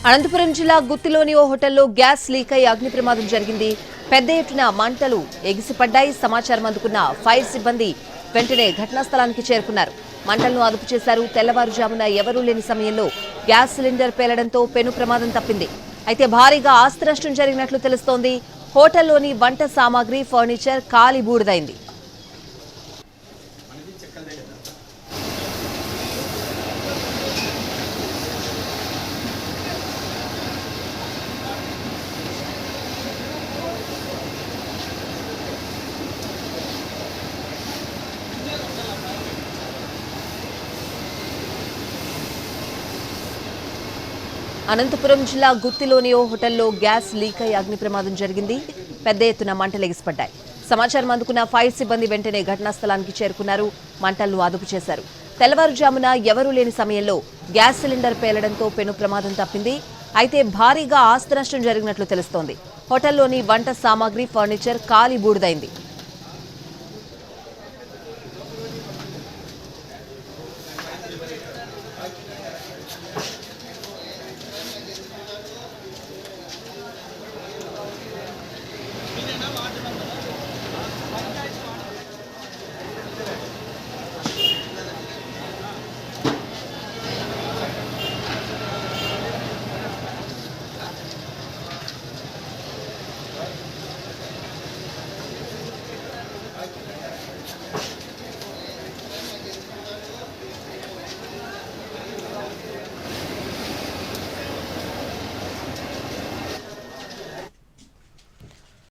అనంతపురం జిల్లా గుత్తిలోని ఓ హోటల్లో gas leak అయి అగ్ని ప్రమాదం జరిగింది. పెద్ద ఎత్తున మంటలు ఎగిసిపడ్డాయి. సమాచారం అందుకున్న ఫైర్ సిబ్బంది వెంటనే ఘటనా స్థలానికి చేరుకున్నారు. మంటలను అదుపు చేశారు. తెల్లవారుజామున ఎవరూ లేని సమయంలో గ్యాస్ సిలిండర్ పేలడంతో పెను ప్రమాదం తప్పింది. అయితే భారీగా ఆస్తి నష్టం జరిగినట్లు తెలుస్తోంది. హోటల్లోని వంట సామాగ్రి, ఫర్నిచర్ కాలి బూడిదైంది. అనంతపురం జిల్లా గుత్తిలోని ఓ హోటల్లో గ్యాస్ లీక్ అయి అగ్ని ప్రమాదం జరిగింది. పెద్ద ఎత్తున మంటలు ఎగిసిపడ్డాయి. సమాచారం అందుకున్న ఫైర్ సిబ్బంది వెంటనే ఘటనా స్థలానికి చేరుకున్నారు. మంటలను అదుపు చేశారు. తెల్లవారుజామున ఎవరూ లేని సమయంలో గ్యాస్ సిలిండర్ పేలడంతో పెను ప్రమాదం తప్పింది. అయితే భారీగా ఆస్తి నష్టం జరిగినట్లు తెలుస్తోంది. హోటల్లోని వంట సామాగ్రి, ఫర్నిచర్ కాలి బూడిదైంది.